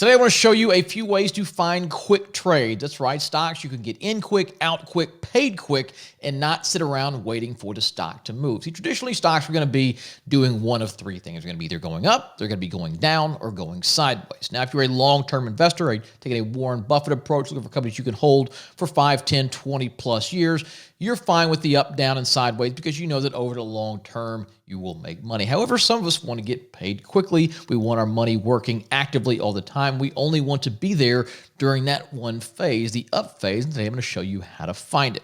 Today I want to show you a few ways to find quick trades. That's right, stocks you can get in quick, out quick, paid quick, and not sit around waiting for the stock to move. See, traditionally stocks are going to be doing one of three things. They're going to be either going up, they're going to be going down, or going sideways. Now, if you're a long-term investor, taking a Warren Buffett approach, looking for companies you can hold for 5, 10, 20 plus years, you're fine with the up, down, and sideways because you know that over the long term, you will make money. However, some of us want to get paid quickly. We want our money working actively all the time. We only want to be there during that one phase, the up phase. And today I'm going to show you how to find it.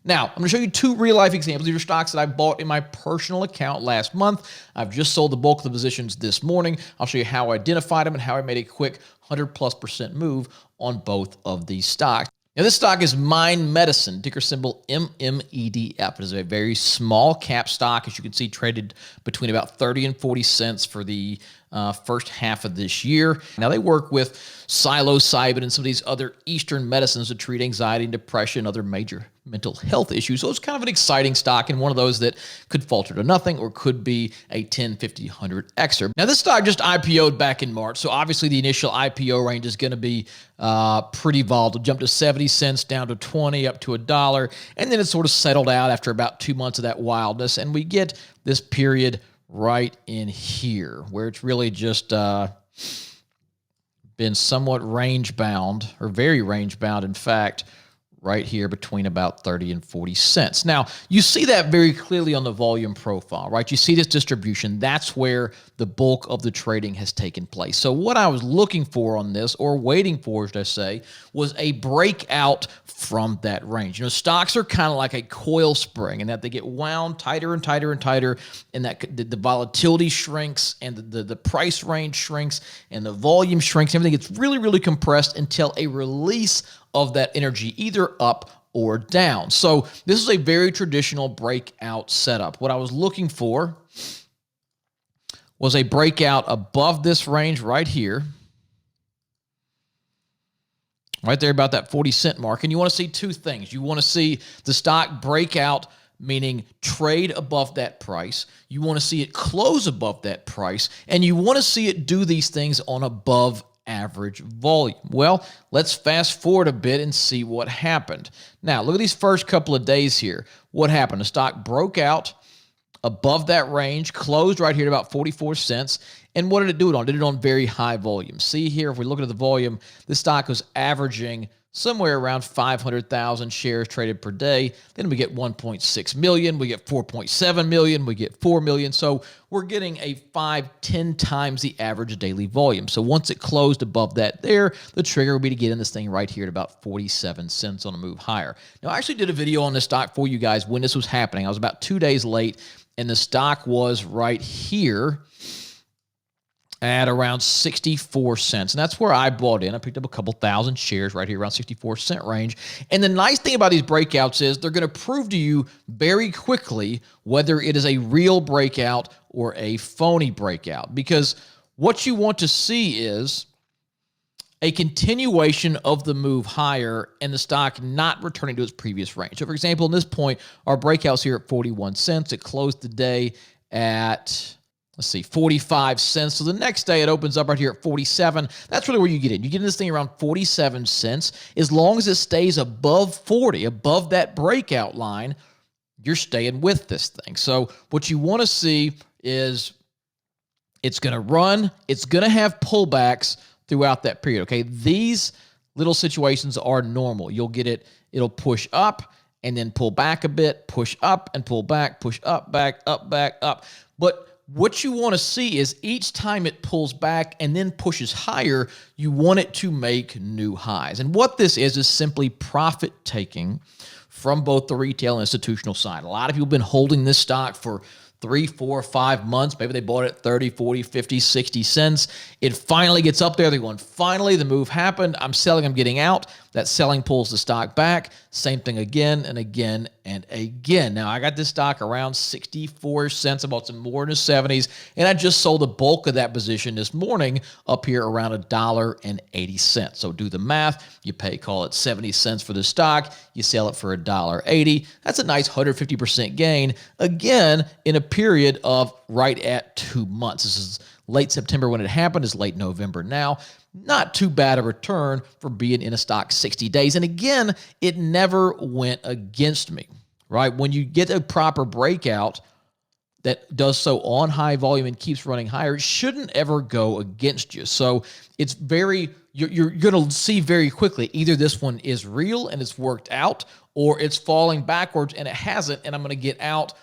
Now, I'm going to show you two real-life examples. These are stocks that I bought in my personal account last month. I've just sold the bulk of the positions this morning. I'll show you how I identified them and how I made a quick 100+% move on both of these stocks. Now, this stock is Mind Medicine, ticker symbol MMEDF. It is a very small cap stock, as you can see, traded between about 30 and 40 cents for the first half of this year. Now, they work with psilocybin and some of these other Eastern medicines to treat anxiety and depression, other major mental health issues. So it's kind of an exciting stock and one of those that could falter to nothing or could be a 10, 50, 100xer. Now, this stock just IPO'd back in March, so obviously the initial IPO range is going to be pretty volatile. Jump to 70 cents, down to 20, up to $1, and then it sort of settled out after about 2 months of that wildness, and we get this period right in here where it's really just been somewhat range bound, or very range bound, in fact, right here between about 30 and 40 cents. Now, you see that very clearly on the volume profile, right? You see this distribution. That's where the bulk of the trading has taken place. So what I was looking for on this, or waiting for, should I say, was a breakout from that range. You know, stocks are kind of like a coil spring in that they get wound tighter and tighter and tighter, and that the volatility shrinks, and the price range shrinks, and the volume shrinks. Everything gets really, really compressed until a release of that energy, either up or down. So this is a very traditional breakout setup. What I was looking for was a breakout above this range right here, right there about that 40-cent mark. And you want to see two things. You want to see the stock break out, meaning trade above that price. You want to see it close above that price, and you want to see it do these things on above average volume. Well, let's fast forward a bit and see what happened. Now, look at these first couple of days here. What happened? The stock broke out above that range, closed right here at about 44 cents. And what did it do it on? Did it on very high volume. See here, if we look at the volume, this stock was averaging somewhere around 500,000 shares traded per day. Then we get 1.6 million, we get 4.7 million, we get 4 million. So we're getting a 5-10 times the average daily volume. So once it closed above that there, the trigger would be to get in this thing right here at about 47 cents on a move higher. Now, I actually did a video on this stock for you guys when this was happening. I was about 2 days late, and the stock was right here at around 64 cents. And that's where I bought in. I picked up a couple thousand shares right here around 64-cent range. And the nice thing about these breakouts is they're going to prove to you very quickly whether it is a real breakout or a phony breakout. Because what you want to see is a continuation of the move higher and the stock not returning to its previous range. So, for example, in this point, our breakout's here at 41 cents. It closed the day at, let's see, 45 cents. So the next day it opens up right here at 47. That's really where you get in. You get in this thing around 47 cents. As long as it stays above 40, above that breakout line, you're staying with this thing. So what you want to see is it's going to run. It's going to have pullbacks throughout that period. Okay, these little situations are normal. You'll get it. It'll push up and then pull back a bit, push up and pull back, push up, back, up, back, up. But what you want to see is each time it pulls back and then pushes higher, you want it to make new highs. And what this is simply profit taking from both the retail and institutional side. A lot of people have been holding this stock for 3, 4, 5 months. Maybe they bought it at 30, 40, 50, 60 cents. It finally gets up there. They're going, finally, the move happened. I'm selling, I'm getting out. That selling pulls the stock back. Same thing again and again and again. Now, I got this stock around 64 cents. I bought some more in the 70s, and I just sold the bulk of that position this morning up here around $1.80. So do the math. You pay, call it 70 cents for the stock. You sell it for $1.80. That's a nice 150% gain, again, in a period of right at 2 months. This is late September when it happened. It's late November now. Not too bad a return for being in a stock 60 days. And again, it never went against me, right? When you get a proper breakout that does so on high volume and keeps running higher, it shouldn't ever go against you. So it's you're going to see very quickly, either this one is real and it's worked out, or it's falling backwards and it hasn't, and I'm going to get out,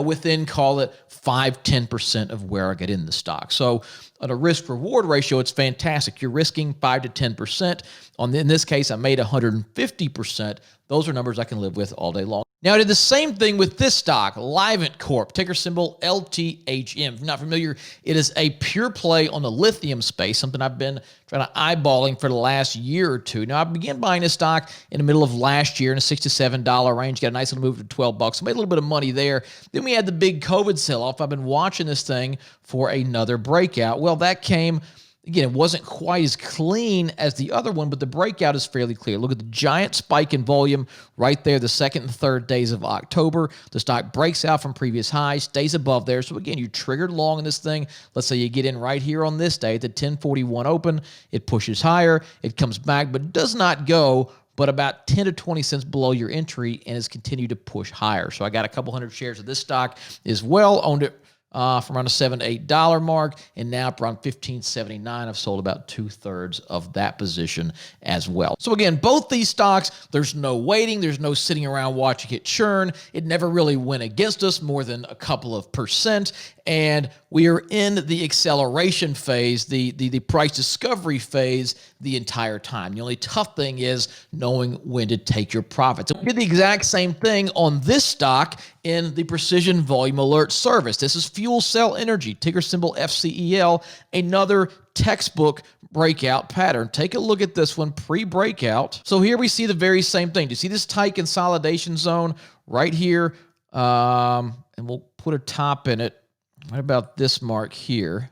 within, call it 5-10% of where I get in the stock. So on a risk-reward ratio, it's fantastic. You're risking 5 to 10%. In this case, I made 150%. Those are numbers I can live with all day long. Now, I did the same thing with this stock, Livent Corp, ticker symbol LTHM. If you're not familiar, it is a pure play on the lithium space, something I've been trying to eyeballing for the last year or two. Now, I began buying this stock in the middle of last year in a $6 to $7 range, got a nice little move to 12 bucks. Made a little bit of money there. Then we had the big COVID sell-off. I've been watching this thing for another breakout. Well, that came... Again, it wasn't quite as clean as the other one, but the breakout is fairly clear. Look at the giant spike in volume right there, the second and third days of October. The stock breaks out from previous highs, stays above there. So again, you triggered long in this thing. Let's say you get in right here on this day at the 1041 open. It pushes higher. It comes back, but does not go but about 10 to 20 cents below your entry and has continued to push higher. So I got a couple hundred shares of this stock as well, owned it from around the $7 to $8 mark, and now around $15.79. I've sold about 2/3 of that position as well. So again, both these stocks, there's no waiting, there's no sitting around watching it churn. It never really went against us more than a couple of percent, and we are in the acceleration phase, the price discovery phase the entire time. The only tough thing is knowing when to take your profits. We did the exact same thing on this stock in the Precision Volume Alert service. This is Fuel Cell Energy, ticker symbol FCEL, another textbook breakout pattern. Take a look at this one pre-breakout. So here we see the very same thing. Do you see this tight consolidation zone right here? And we'll put a top in it. What about this mark here?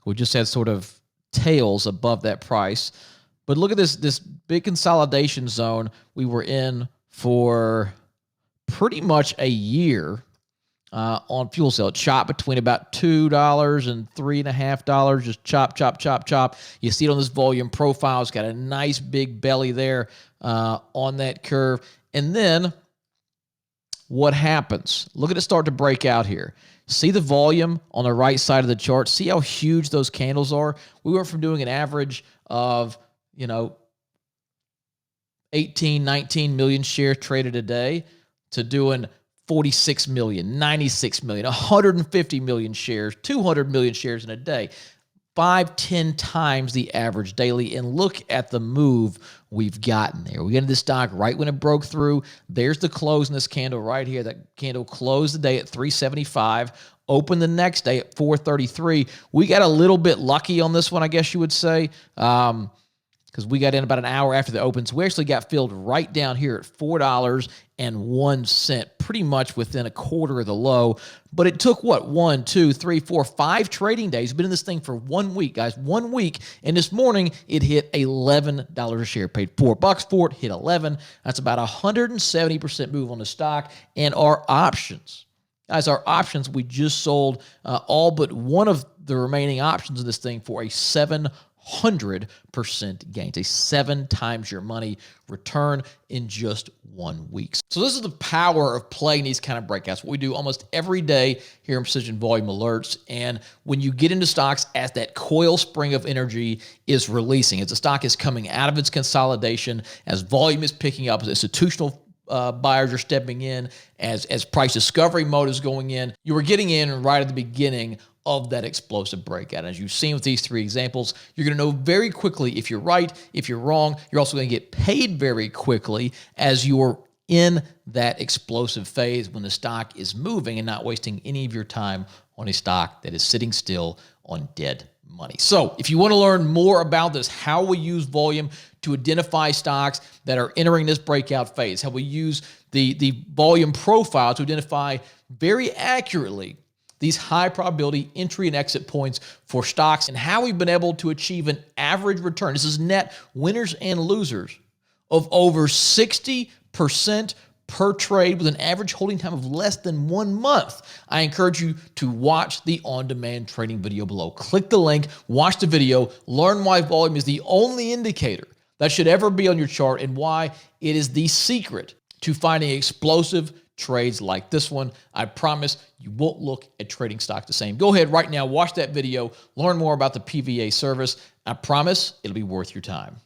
We just had sort of tails above that price. But look at this big consolidation zone we were in for pretty much a year on fuel cell. It chopped between about $2 and $3.50. Just chop, chop, chop, chop. You see it on this volume profile. It's got a nice big belly there on that curve. And then what happens? Look at it start to break out here. See the volume on the right side of the chart. See how huge those candles are? We went from doing an average of, 18, 19 million shares traded a day to doing 46 million, 96 million, 150 million shares, 200 million shares in a day. 5-10 times the average daily. And look at the move we've gotten there. We entered this stock right when it broke through. There's the close in this candle right here. That candle closed the day at 375, opened the next day at 433. We got a little bit lucky on this one, I guess you would say, because we got in about an hour after the open. So we actually got filled right down here at $4.01, pretty much within a quarter of the low. But it took, 1, 2, 3, 4, 5 trading days. Been in this thing for 1 week, guys, 1 week. And this morning, it hit $11 a share. Paid $4 for it, hit 11. That's about 170% move on the stock. And our options, guys, we just sold all but one of the remaining options in this thing for a 700% gain. It's a 7 times your money return in just 1 week. So this is the power of playing these kind of breakouts. What we do almost every day here in Precision Volume Alerts. And when you get into stocks as that coil spring of energy is releasing, as the stock is coming out of its consolidation, as volume is picking up, as institutional buyers are stepping in, as price discovery mode is going in, you are getting in right at the beginning of that explosive breakout. As you've seen with these 3 examples, you're going to know very quickly if you're right, if you're wrong. You're also going to get paid very quickly as you're in that explosive phase when the stock is moving and not wasting any of your time on a stock that is sitting still on dead money. So if you want to learn more about this, how we use volume to identify stocks that are entering this breakout phase, how we use the volume profile to identify very accurately these high probability entry and exit points for stocks, and how we've been able to achieve an average return, this is net winners and losers, of over 60% per trade with an average holding time of less than 1 month. I encourage you to watch the on-demand trading video below. Click the link, watch the video, learn why volume is the only indicator that should ever be on your chart and why it is the secret to finding explosive trades like this one. I promise you won't look at trading stock the same. Go ahead right now, watch that video, learn more about the PVA service. I promise it'll be worth your time.